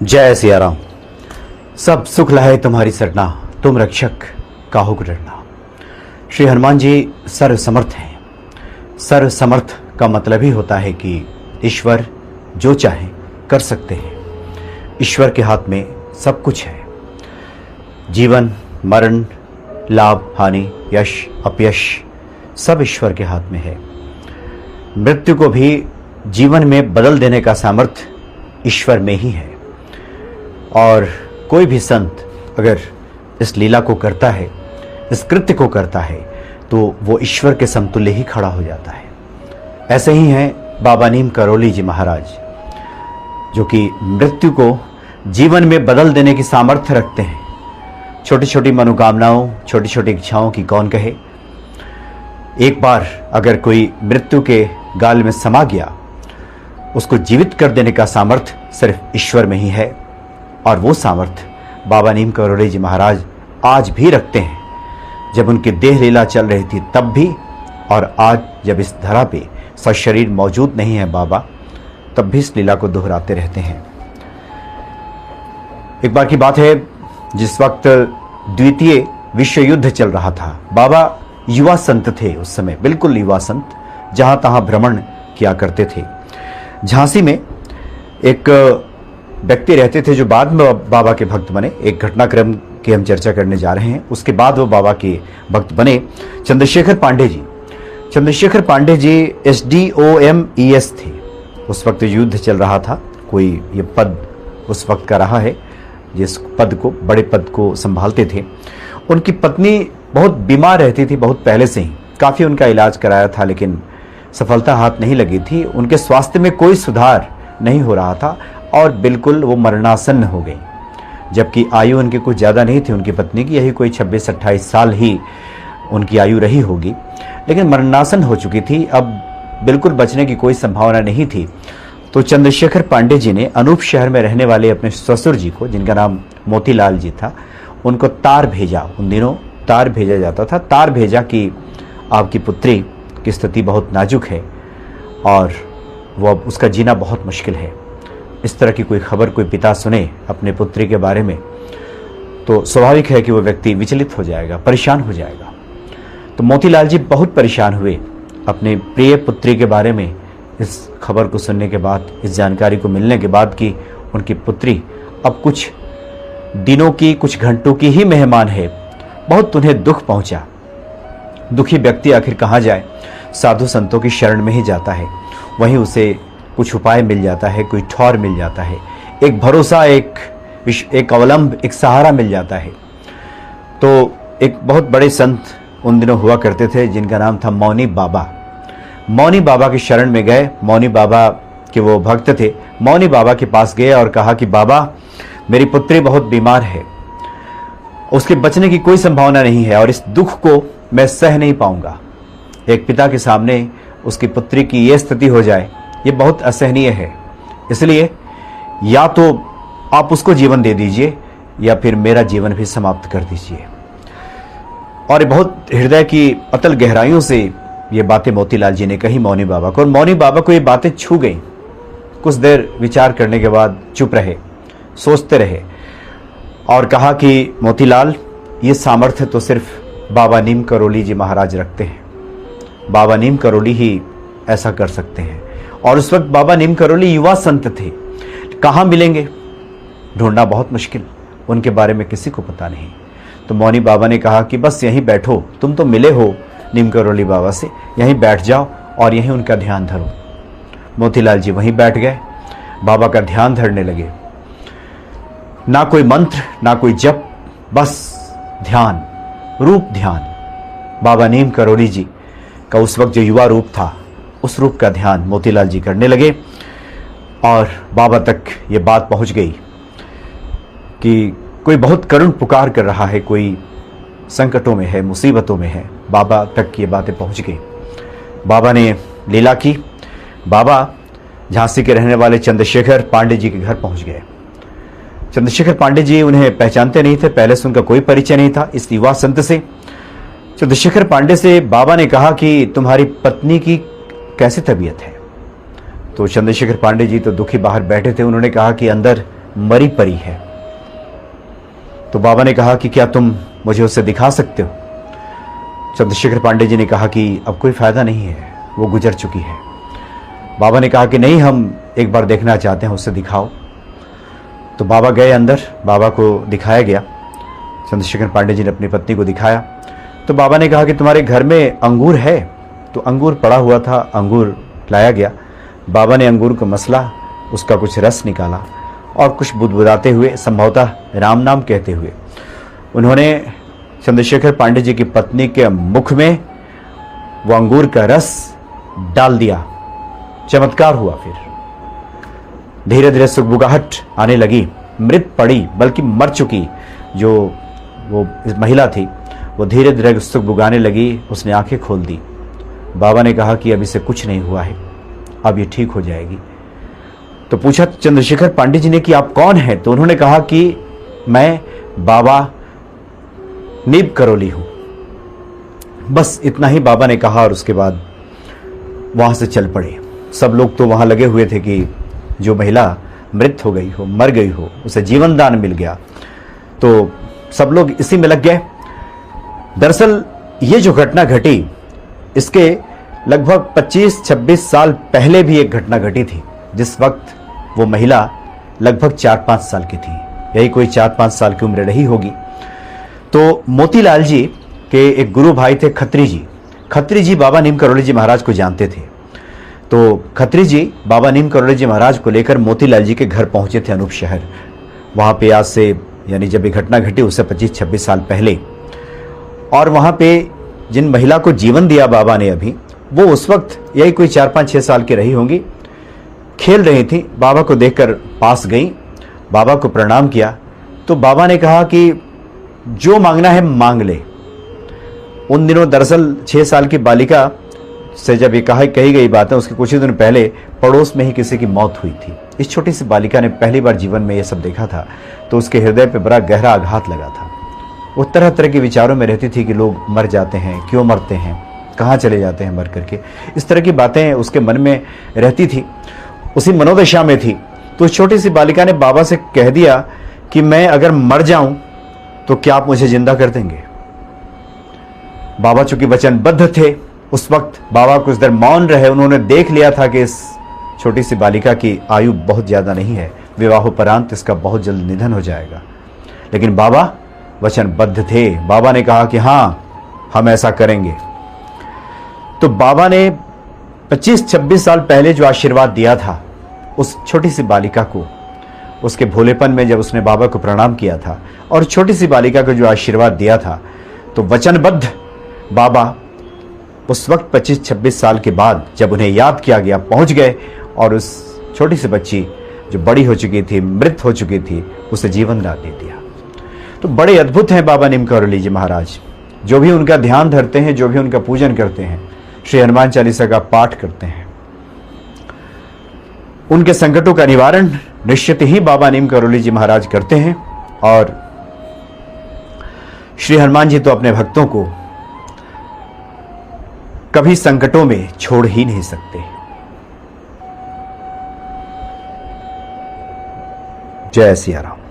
जय सिया राम। सब सुख लहे तुम्हारी सरना, तुम रक्षक काहू को डरना। श्री हनुमान जी सर्व समर्थ हैं। सर्व समर्थ का मतलब ही होता है कि ईश्वर जो चाहे कर सकते हैं। ईश्वर के हाथ में सब कुछ है। जीवन मरण, लाभ हानि, यश अपयश सब ईश्वर के हाथ में है। मृत्यु को भी जीवन में बदल देने का सामर्थ्य ईश्वर में ही है। और कोई भी संत अगर इस लीला को करता है, इस कृत्य को करता है, तो वो ईश्वर के समतुल्य ही खड़ा हो जाता है। ऐसे ही हैं बाबा नीम करोली जी महाराज, जो कि मृत्यु को जीवन में बदल देने की सामर्थ्य रखते हैं। छोटी छोटी मनोकामनाओं, छोटी छोटी इच्छाओं की कौन कहे। एक बार अगर कोई मृत्यु के गाल में समा गया, उसको जीवित कर देने का सामर्थ्य सिर्फ ईश्वर में ही है। और वो सामर्थ्य बाबा नीम करोली जी महाराज आज भी रखते हैं। जब उनकी देह लीला चल रही थी तब भी, और आज जब इस धरा पे सशरीर मौजूद नहीं है बाबा, तब भी इस लीला को दोहराते रहते हैं। एक बार की बात है, जिस वक्त द्वितीय विश्व युद्ध चल रहा था, बाबा युवा संत थे उस समय, बिल्कुल युवा संत, जहां तहां भ्रमण किया करते थे। झांसी में एक व्यक्ति रहते थे जो बाद में बाबा के भक्त बने। एक घटनाक्रम की हम चर्चा करने जा रहे हैं। उसके बाद वो बाबा के भक्त बने चंद्रशेखर पांडे जी। चंद्रशेखर पांडे जी SDOMES थे। उस वक्त युद्ध चल रहा था, कोई ये पद उस वक्त का रहा है, जिस पद को, बड़े पद को संभालते थे। उनकी पत्नी बहुत बीमार रहती थी, बहुत पहले से ही। काफ़ी उनका इलाज कराया था, लेकिन सफलता हाथ नहीं लगी थी। उनके स्वास्थ्य में कोई सुधार नहीं हो रहा था और बिल्कुल वो मरणासन्न हो गई। जबकि आयु उनकी कुछ ज़्यादा नहीं थी, उनकी पत्नी की यही कोई 26-28 साल ही उनकी आयु रही होगी, लेकिन मरणासन्न हो चुकी थी। अब बिल्कुल बचने की कोई संभावना नहीं थी। तो चंद्रशेखर पांडे जी ने अनूप शहर में रहने वाले अपने ससुर जी को, जिनका नाम मोतीलाल जी था, उनको तार भेजा। उन दिनों तार भेजा जाता था। तार भेजा कि आपकी पुत्री की स्थिति बहुत नाजुक है और वो अब उसका जीना बहुत मुश्किल है। इस तरह की कोई खबर कोई पिता सुने अपने पुत्री के बारे में, तो स्वाभाविक है कि वो व्यक्ति विचलित हो जाएगा, परेशान हो जाएगा। तो मोतीलाल जी बहुत परेशान हुए अपने प्रिय पुत्री के बारे में इस खबर को सुनने के बाद, इस जानकारी को मिलने के बाद कि उनकी पुत्री अब कुछ दिनों की, कुछ घंटों की ही मेहमान है। बहुत उन्हें दुख पहुंचा। दुखी व्यक्ति आखिर कहाँ जाए? साधु संतों की शरण में ही जाता है। वहीं उसे कुछ उपाय मिल जाता है, कोई ठौर मिल जाता है, एक भरोसा, एक अवलंब, एक सहारा मिल जाता है। तो एक बहुत बड़े संत उन दिनों हुआ करते थे, जिनका नाम था मौनी बाबा। मौनी बाबा की शरण में गए। मौनी बाबा के वो भक्त थे। मौनी बाबा के पास गए और कहा कि बाबा, मेरी पुत्री बहुत बीमार है, उसके बचने की कोई संभावना नहीं है और इस दुख को मैं सह नहीं पाऊंगा। एक पिता के सामने उसकी पुत्री की ये स्थिति हो जाए, ये बहुत असहनीय है। इसलिए या तो आप उसको जीवन दे दीजिए या फिर मेरा जीवन भी समाप्त कर दीजिए। और बहुत हृदय की अतल गहराइयों से ये बातें मोतीलाल जी ने कही मौनी बाबा को, और मौनी बाबा को ये बातें छू गई। कुछ देर विचार करने के बाद चुप रहे, सोचते रहे और कहा कि मोतीलाल, ये सामर्थ्य तो सिर्फ बाबा नीम करोली जी महाराज रखते हैं। बाबा नीम करोली ही ऐसा कर सकते हैं। और उस वक्त बाबा नीम करोली युवा संत थे। कहाँ मिलेंगे? ढूंढना बहुत मुश्किल, उनके बारे में किसी को पता नहीं। तो मौनी बाबा ने कहा कि बस यहीं बैठो, तुम तो मिले हो नीम करोली बाबा से, यहीं बैठ जाओ और यहीं उनका ध्यान धरो। मोतीलाल जी वहीं बैठ गए, बाबा का ध्यान धरने लगे। ना कोई मंत्र, ना कोई जप, बस ध्यान, रूप ध्यान। बाबा नीम करोली जी का उस वक्त जो युवा रूप था, उस रूप का ध्यान मोतीलाल जी करने लगे। और बाबा तक ये बात पहुंच गई कि कोई बहुत करुण पुकार कर रहा है, कोई संकटों में है, मुसीबतों में है। बाबा तक ये बातें पहुंच गई। बाबा ने लीला की। बाबा झांसी के रहने वाले चंद्रशेखर पांडे जी के घर पहुंच गए। चंद्रशेखर पांडे जी उन्हें पहचानते नहीं थे, पहले से उनका कोई परिचय नहीं था इस युवा संत से। चंद्रशेखर पांडे से बाबा ने कहा कि तुम्हारी पत्नी की कैसी तबीयत है? तो चंद्रशेखर पांडे जी तो दुखी बाहर बैठे थे। उन्होंने कहा कि अंदर मरी परी है। तो बाबा ने कहा कि क्या तुम मुझे उसे दिखा सकते हो? चंद्रशेखर पांडे जी ने कहा कि अब कोई फायदा नहीं है, वो गुजर चुकी है। बाबा ने कहा कि नहीं, हम एक बार देखना चाहते हैं, उसे दिखाओ। तो बाबा गए अंदर, बाबा को दिखाया गया। चंद्रशेखर पांडे जी ने अपनी पत्नी को दिखाया। तो बाबा ने कहा कि तुम्हारे घर में अंगूर है? तो अंगूर पड़ा हुआ था, अंगूर लाया गया। बाबा ने अंगूर को मसला, उसका कुछ रस निकाला और कुछ बुदबुदाते हुए, संभवतः राम नाम कहते हुए, उन्होंने चंद्रशेखर पांडे जी की पत्नी के मुख में वो अंगूर का रस डाल दिया। चमत्कार हुआ। फिर धीरे धीरे सुगबुगाहट आने लगी। मृत पड़ी, बल्कि मर चुकी जो वो महिला थी, वो धीरे धीरे सुगबुगाने लगी। उसने आंखें खोल दी। बाबा ने कहा कि अब इसे कुछ नहीं हुआ है, अब ये ठीक हो जाएगी। तो पूछा चंद्रशेखर पांडे जी ने कि आप कौन हैं? तो उन्होंने कहा कि मैं बाबा नीब करोली हूं। बस इतना ही बाबा ने कहा और उसके बाद वहां से चल पड़े। सब लोग तो वहां लगे हुए थे कि जो महिला मृत हो गई हो, मर गई हो, उसे जीवन दान मिल गया। तो सब लोग इसी में लग गए। दरअसल ये जो घटना घटी, इसके लगभग 25-26 साल पहले भी एक घटना घटी थी, जिस वक्त वो महिला लगभग 4-5 साल की थी। यही कोई 4-5 साल की उम्र रही होगी। तो मोतीलाल जी के एक गुरु भाई थे खत्री जी। खत्री जी बाबा नीम करोली जी महाराज को जानते थे। तो खत्री जी बाबा नीम करोली जी महाराज को लेकर मोतीलाल जी के घर पहुंचे थे, अनूप शहर। वहां पे आज से, यानी जब ये घटना घटी उससे 25-26 साल पहले। और वहां पे जिन महिला को जीवन दिया बाबा ने अभी, वो उस वक्त यही कोई 4-5-6 साल की रही होंगी। खेल रही थी। बाबा को देखकर पास गई, बाबा को प्रणाम किया। तो बाबा ने कहा कि जो मांगना है मांग ले। उन दिनों दरअसल 6 साल की बालिका से जब ये कही गई बात है, उसके कुछ ही दिन पहले पड़ोस में ही किसी की मौत हुई थी। इस छोटी सी बालिका ने पहली बार जीवन में ये सब देखा था। तो उसके हृदय पे बड़ा गहरा आघात लगा था। वो तरह तरह के विचारों में रहती थी कि लोग मर जाते हैं, क्यों मरते हैं, कहाँ चले जाते हैं मर करके। इस तरह की बातें उसके मन में रहती थी, उसी मनोदशा में थी। तो उस छोटी सी बालिका ने बाबा से कह दिया कि मैं अगर मर जाऊं तो क्या आप मुझे जिंदा कर देंगे? बाबा चूंकि वचनबद्ध थे, उस वक्त बाबा कुछ देर मौन रहे। उन्होंने देख लिया था कि इस छोटी सी बालिका की आयु बहुत ज्यादा नहीं है, विवाहोपरांत इसका बहुत जल्द निधन हो जाएगा। लेकिन बाबा वचनबद्ध थे। बाबा ने कहा कि हाँ, हम ऐसा करेंगे। तो बाबा ने 25-26 साल पहले जो आशीर्वाद दिया था उस छोटी सी बालिका को, उसके भोलेपन में जब उसने बाबा को प्रणाम किया था और छोटी सी बालिका को जो आशीर्वाद दिया था, तो वचनबद्ध बाबा उस वक्त 25-26 साल के बाद जब उन्हें याद किया गया, पहुंच गए और उस छोटी सी बच्ची जो बड़ी हो चुकी थी, मृत हो चुकी थी, उसे जीवन दान दे दिया। तो बड़े अद्भुत हैं बाबा नीम करोली जी महाराज। जो भी उनका ध्यान धरते हैं, जो भी उनका पूजन करते हैं, श्री हनुमान चालीसा का पाठ करते हैं, उनके संकटों का निवारण निश्चित ही बाबा नीम करोली जी महाराज करते हैं। और श्री हनुमान जी तो अपने भक्तों को कभी संकटों में छोड़ ही नहीं सकते। जय सिया राम।